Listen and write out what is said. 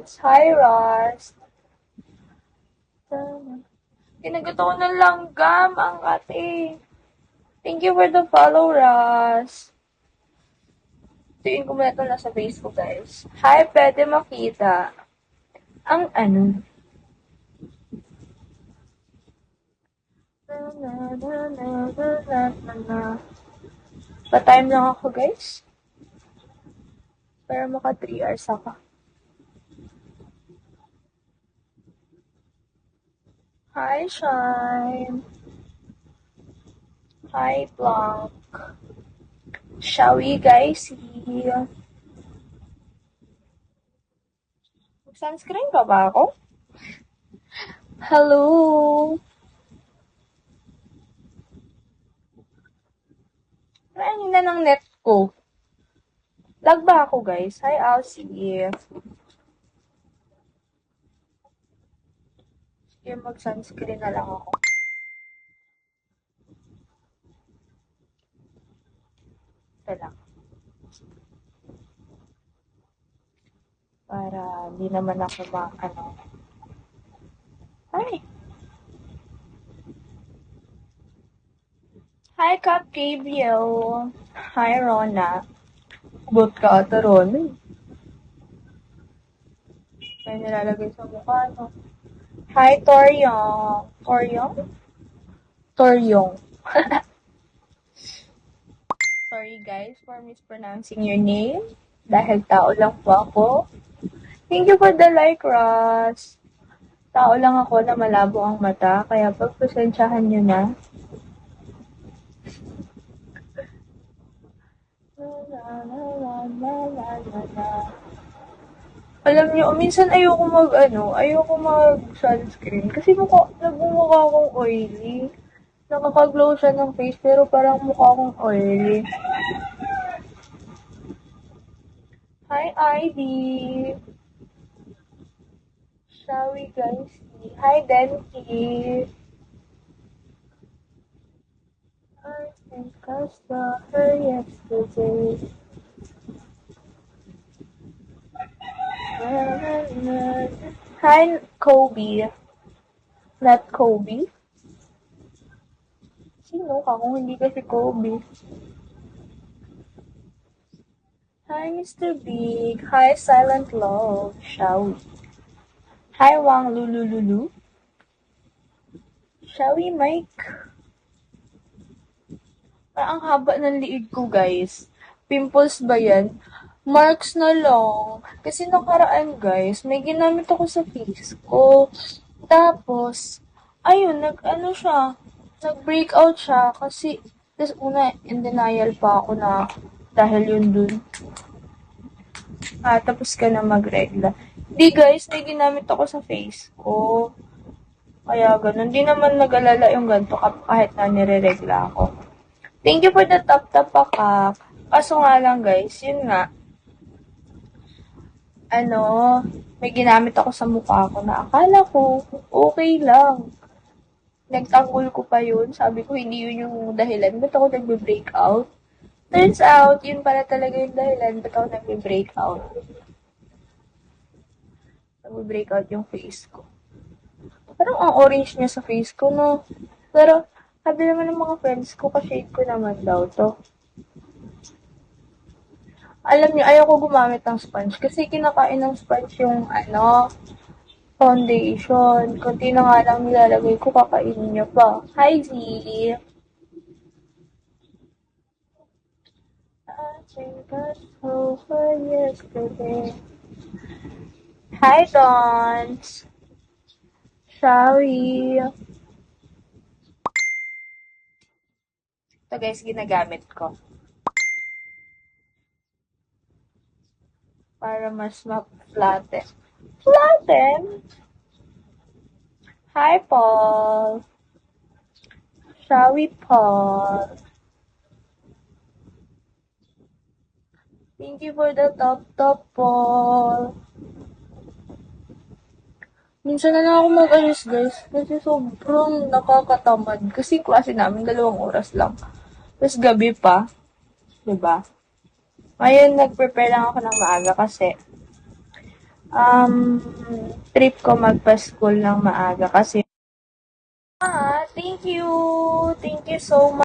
guys. Hi, Ross. Kinagat ako ng langgam ang ate. Thank you for the follow, Ross. Tuyin ko muna ito nasa Facebook, guys. Hi, pwede makita. Ang ano? Pa-time lang ako, guys. Para maka 3 hours ako. Hi, Shine. Hi, Blanc. Shall we, guys, see? Sunscreen pa ba ako? Hello? Ano na ng net ko? Lag ba ako, guys? Hi, Alcie. Sige, mag-sunscreen na lang ako. Ito lang. Para hindi naman ako Hi! Hi, Cup Gabriel. Hi, Rona. Bot ka ata, Rona. May nilalagay sa mukha, no? Hi, Toryong. Toryong? Toryong. Sorry, guys, for mispronouncing your name. Dahil tao lang po ako. Thank you for the like, Ross. Tao lang ako na malabo ang mata, kaya pagpasensyahan nyo na. Alam nyo, minsan ayoko mag-sunscreen. Kasi nagmumukha akong oily. Nakaka-glow siya ng face, pero parang mukha akong oily. Hi, Ivy! Shall we, guys, see? Hi, Denki! I think I saw her yesterday. Hi, Kobe. Not Kobe. Sino ka kung hindi ka si Kobe? Hi, Mr. Big. Hi, Silent Love. Shall we? Hi, Wang Lulululu. Shall we, Mike? Parang ang haba ng liig ko, guys. Pimples ba yan? Marks na lang. Kasi nakaraan, guys, may ginamit ako sa face ko. Tapos, ayun, nag-breakout siya kasi, tapos una, in denial pa ako na dahil yun dun. Tapos ka na magregla. Di, guys, may ginamit ako sa face ko. Kaya ganun. Di naman nag-alala yung ganito kahit na nire-regla ako. Thank you for the tap-tap pakak. Kaso nga lang, guys, yun nga. May ginamit ako sa mukha ko na akala ko okay lang. Nagtanggol ko pa yun. Sabi ko, hindi yun yung dahilan. Ba't ako nagbe-breakout? Turns out, yun pala talaga yung dahilan. Ba't ako nagbe-breakout? Nagbe-breakout yung face ko. Parang ang orange niya sa face ko, no? Pero, sabi naman ng mga friends ko, ka-shade ko naman daw to. Alam niyo, ayoko gumamit ng sponge kasi kinakain ng sponge yung foundation. Kunti na nga lang nilalagay ko, kakainin niyo pa. Hi, Z! I think I saw her yesterday. Hi, Dons! Shall we? Ito guys, ginagamit ko. Para mas ma-flatten. Flatten? Hi, Paul. Shall we, Paul? Thank you for the top, Paul. Minsan na lang ako mag-ayos, guys. Kasi sobrang nakakatamad. Kasi klase namin, 2 oras lang. Tapos gabi pa. Diba? Ngayon, nag-prepare lang ako ng maaga kasi trip ko magpa-school ng maaga kasi thank you. Thank you so much.